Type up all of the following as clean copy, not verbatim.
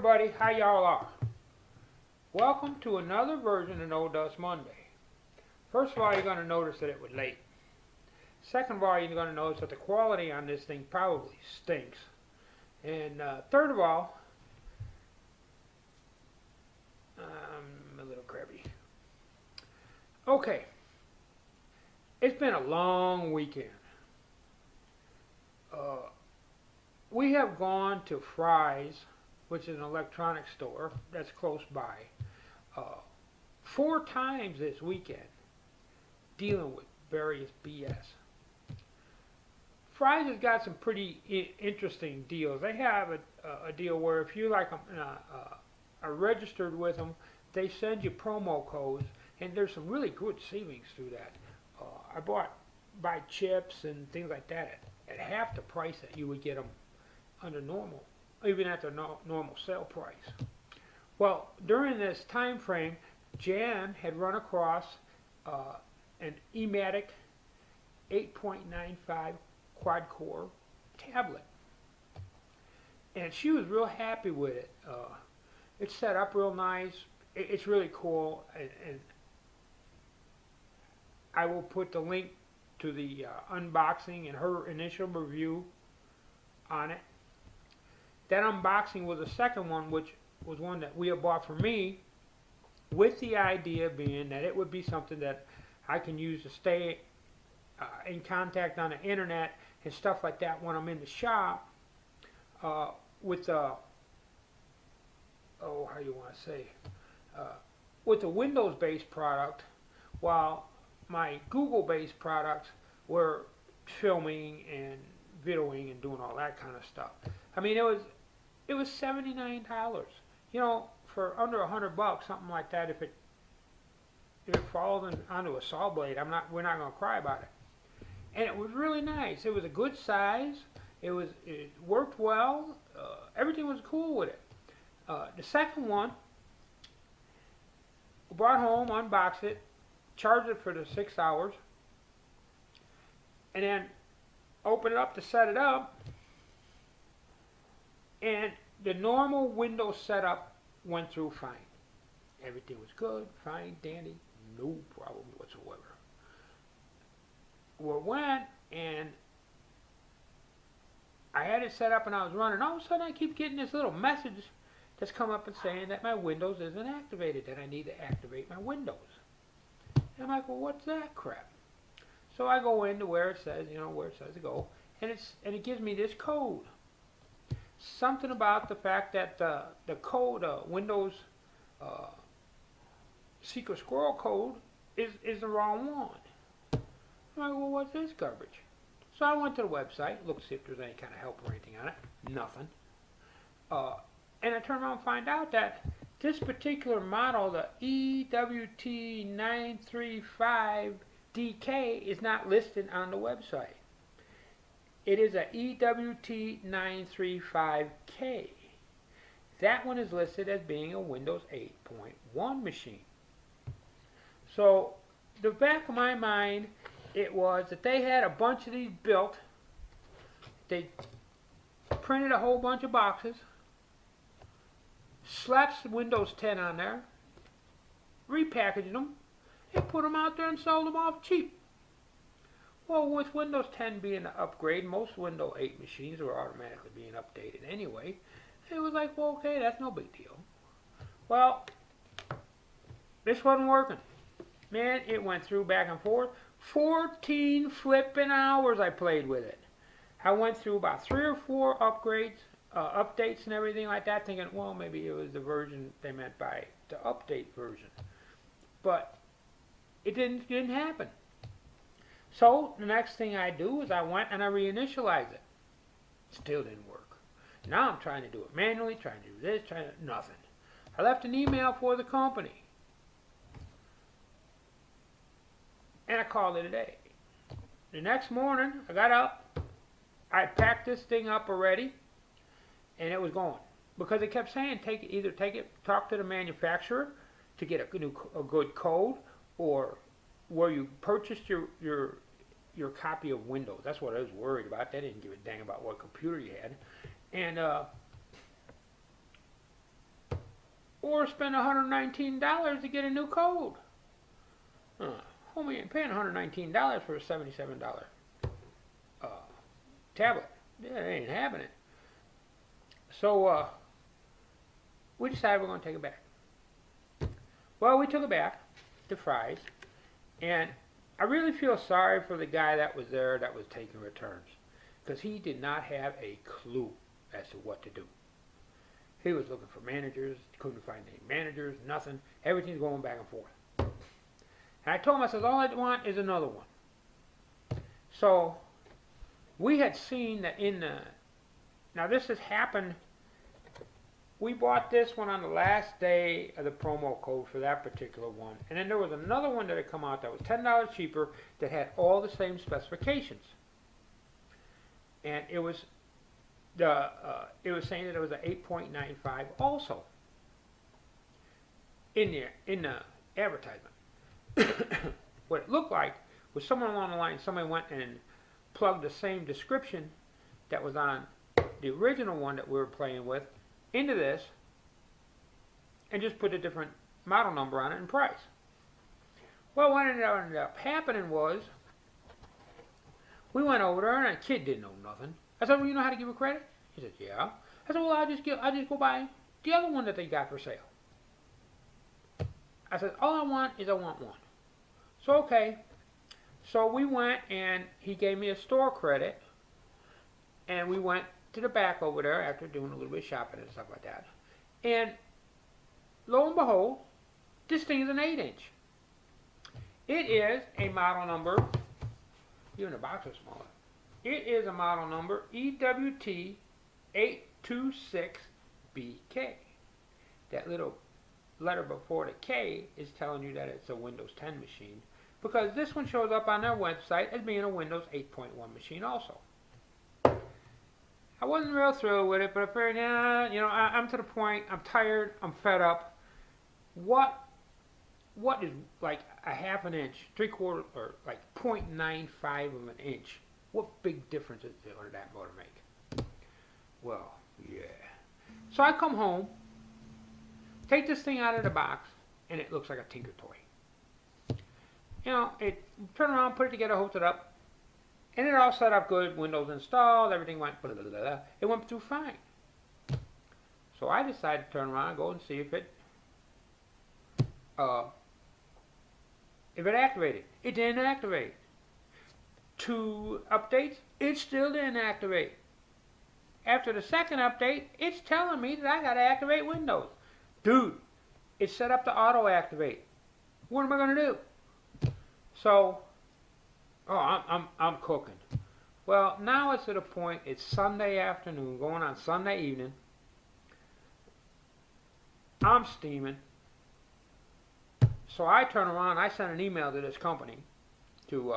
everybody, how y'all are? Welcome to another version of No Dust Monday. First of all, you're going to notice that it was late. Second of all, you're going to notice that the quality on this thing probably stinks. And third of all, I'm a little crabby. Okay, it's been a long weekend. We have gone to Fry's, which is an electronics store that's close by, 4 times this weekend, dealing with various BS. Fry's has got some pretty interesting deals. They have a deal where if you are registered with them, they send you promo codes, and there's some really good savings through that. I buy chips and things like that at half the price that you would get them under normal, even at their normal sale price. Well, during this time frame, Jan had run across an Ematic 8.95 quad-core tablet, and she was real happy with it. It's set up real nice. It's really cool, and I will put the link to the unboxing and her initial review on it. That unboxing was the second one, which was one that we had bought for me, with the idea being that it would be something that I can use to stay in contact on the internet and stuff like that when I'm in the shop with the, how you want to say, with the Windows-based product, while my Google-based products were filming and videoing and doing all that kind of stuff. I mean, it was $79. You know, for under $100, something like that. If it falls onto a saw blade, we're not going to cry about it. And it was really nice. It was a good size. It worked well. Everything was cool with it. The second one, brought home, unboxed it, charged it for the 6 hours, and then opened it up to set it up. And the normal Windows setup went through fine. Everything was good, fine, dandy, no problem whatsoever. Well, it went, and I had it set up and I was running. All of a sudden I keep getting this little message that's come up and saying that my Windows isn't activated, that I need to activate my Windows. And I'm like, well, what's that crap? So I go into where it says, where it says to go, and it gives me this code. Something about the fact that the code, Windows secret squirrel code, is the wrong one. I'm like, well, what's this garbage? So I went to the website, looked to see if there's any kind of help or anything on it. Nothing. And I turned around and find out that this particular model, the EWT935DK, is not listed on the website. It is a EWT935K. That one is listed as being a Windows 8.1 machine. So the back of my mind, it was that they had a bunch of these built. They printed a whole bunch of boxes, slapped Windows 10 on there, repackaged them, and put them out there and sold them off cheap. Well, with Windows 10 being an upgrade, most Windows 8 machines were automatically being updated anyway. It was like, well, okay, that's no big deal. Well, this wasn't working. Man, it went through back and forth. 14 flipping hours I played with it. I went through about 3 or 4 upgrades, updates and everything like that, thinking, well, maybe it was the version they meant by the update version. But it didn't happen. So the next thing I do is I went and I reinitialized it. Still didn't work. Now I'm trying to do it manually, trying to do this, nothing. I left an email for the company. And I called it a day. The next morning, I got up, I packed this thing up already, and it was going. Because it kept saying, either take it, talk to the manufacturer to get a good code, or where you purchased your copy of Windows. That's what I was worried about. They didn't give a dang about what computer you had. And or spend $119 to get a new code. Homie ain't paying $119 for a $77 tablet. Yeah, it ain't happening. So we decided we're going to take it back. Well, we took it back to Fry's, and I really feel sorry for the guy that was there that was taking returns, because he did not have a clue as to what to do. He was looking for managers, couldn't find any managers, nothing. Everything's going back and forth. And I told him, I said, all I want is another one. So we had seen that in the, now this has happened, we bought this one on the last day of the promo code for that particular one. And then there was another one that had come out that was $10 cheaper that had all the same specifications. And it was saying that it was an 8.95 also in the advertisement. What it looked like was somewhere along the line somebody went and plugged the same description that was on the original one that we were playing with into this and just put a different model number on it and price. Well, what ended up happening was we went over there and the kid didn't know nothing. I said, well, you know how to give a credit? He said, yeah. I said, well, I'll just go buy the other one that they got for sale. I said, all I want is I want one. So, okay. So we went and he gave me a store credit, and we went to the back over there after doing a little bit of shopping and stuff like that. And lo and behold, this thing is an 8-inch. It is a model number, even the box is smaller. It is a model number EWT826BK. That little letter before the K is telling you that it's a Windows 10 machine, because this one shows up on their website as being a Windows 8.1 machine also. I wasn't real thrilled with it, but I figured, yeah, you know, I'm to the point, I'm tired, I'm fed up. What is like a half an inch, 3/4, or like 0.95 of an inch? What big difference is that going to make? Well, yeah. So I come home, take this thing out of the box, and it looks like a Tinker toy. You know, turn around, put it together, hooked it up, and it all set up good. Windows installed, everything went blah, blah, blah, blah. It went through fine. So I decided to turn around and go and see if it activated. It didn't activate. 2 updates, it still didn't activate. After the second update, it's telling me that I got to activate Windows. Dude, it's set up to auto activate. What am I going to do? So, I'm cooking. Well, now it's at a point, it's Sunday afternoon, going on Sunday evening. I'm steaming. So I turn around, I send an email to this company, to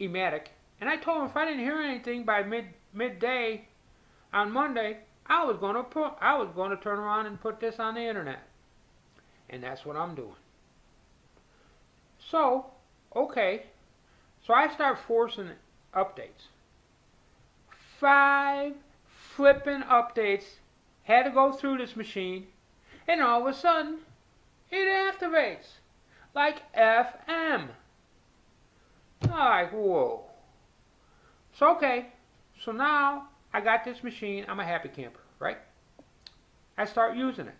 Ematic, and I told them if I didn't hear anything by midday on Monday, I was going to turn around and put this on the internet. And that's what I'm doing. So, okay. So I start forcing updates. 5 flipping updates had to go through this machine, and all of a sudden, it activates. Like FM. I'm like, whoa. So, okay. So now, I got this machine. I'm a happy camper, right? I start using it.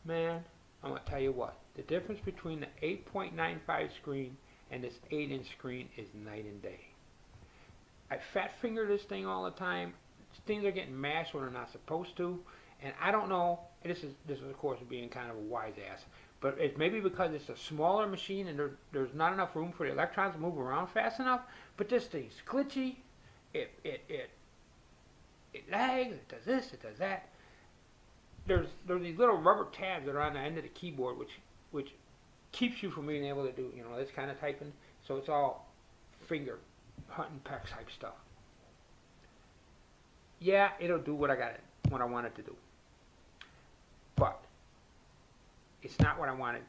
Man, I'm going to tell you what. The difference between the 8.95 screen and this 8-inch screen is night and day. I fat finger this thing all the time. Things are getting mashed when they're not supposed to. And I don't know, this is of course being kind of a wise ass, but it's maybe because it's a smaller machine and there's not enough room for the electrons to move around fast enough, but this thing's glitchy, it lags, it does this, it does that. There's these little rubber tabs that are on the end of the keyboard which keeps you from being able to do, you know, this kind of typing, so it's all finger hunt and peck type stuff. Yeah, it'll do what I want it to do. But it's not what I wanted.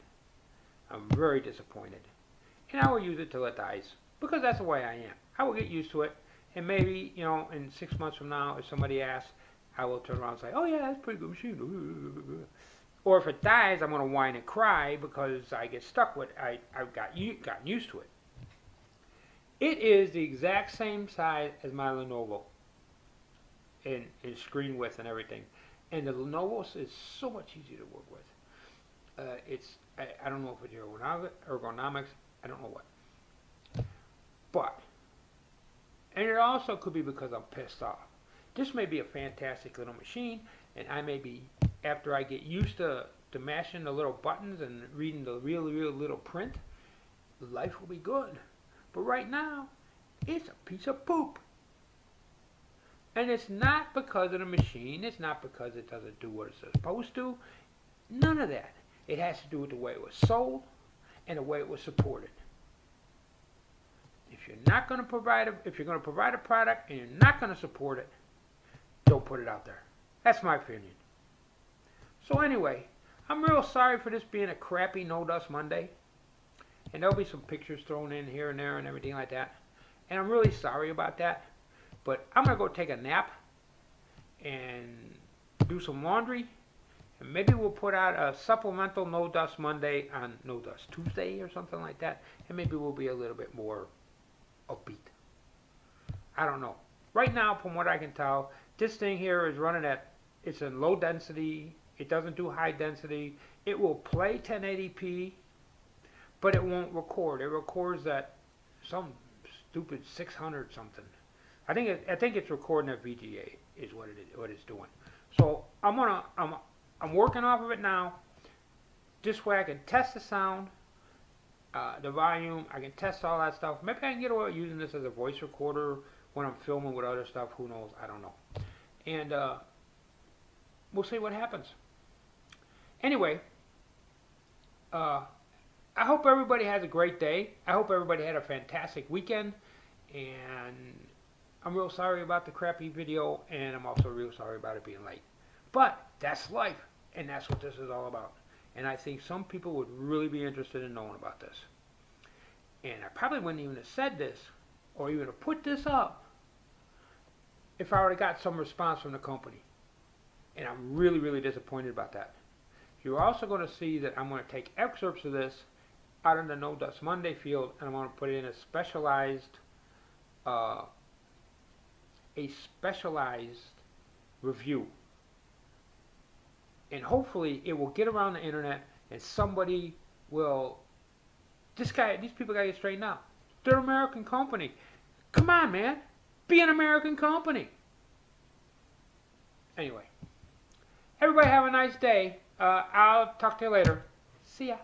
I'm very disappointed. And I will use it till it dies. Because that's the way I am. I will get used to it. And maybe, you know, in 6 months from now, if somebody asks, I will turn around and say, oh yeah, that's a pretty good machine. Or if it dies, I'm going to whine and cry because I get stuck with it. I've gotten used to it. It is the exact same size as my Lenovo in screen width and everything. And the Lenovo is so much easier to work with. I don't know if it's ergonomics, I don't know what. But, and it also could be because I'm pissed off. This may be a fantastic little machine, and I may be, after I get used to mashing the little buttons and reading the real little print, life will be good. But right now, it's a piece of poop. And it's not because of the machine, it's not because it doesn't do what it's supposed to. None of that. It has to do with the way it was sold and the way it was supported. If you're going to provide a product and you're not going to support it, don't put it out there. That's my opinion. So anyway, I'm real sorry for this being a crappy No Dust Monday. And there'll be some pictures thrown in here and there and everything like that. And I'm really sorry about that. But I'm going to go take a nap and do some laundry. And maybe we'll put out a supplemental No Dust Monday on No Dust Tuesday or something like that. And maybe we'll be a little bit more upbeat. I don't know. Right now, from what I can tell, this thing here is running at, it's in low density. It doesn't do high density. It will play 1080p, but it won't record. It records at some stupid 600 something. I think it's recording at VGA is what it's doing. So I'm working off of it now. This way I can test the sound, the volume. I can test all that stuff. Maybe I can get away with using this as a voice recorder when I'm filming with other stuff. Who knows? I don't know. And we'll see what happens. Anyway, I hope everybody has a great day. I hope everybody had a fantastic weekend. And I'm real sorry about the crappy video, and I'm also real sorry about it being late. But that's life, and that's what this is all about. And I think some people would really be interested in knowing about this. And I probably wouldn't even have said this, or even have put this up, if I would have got some response from the company. And I'm really disappointed about that. You're also going to see that I'm going to take excerpts of this out in the No Dust Monday field, and I'm going to put it in a specialized review. And hopefully it will get around the internet and somebody will, these people got to get straightened out. They're an American company. Come on, man. Be an American company. Anyway, everybody have a nice day. I'll talk to you later. See ya.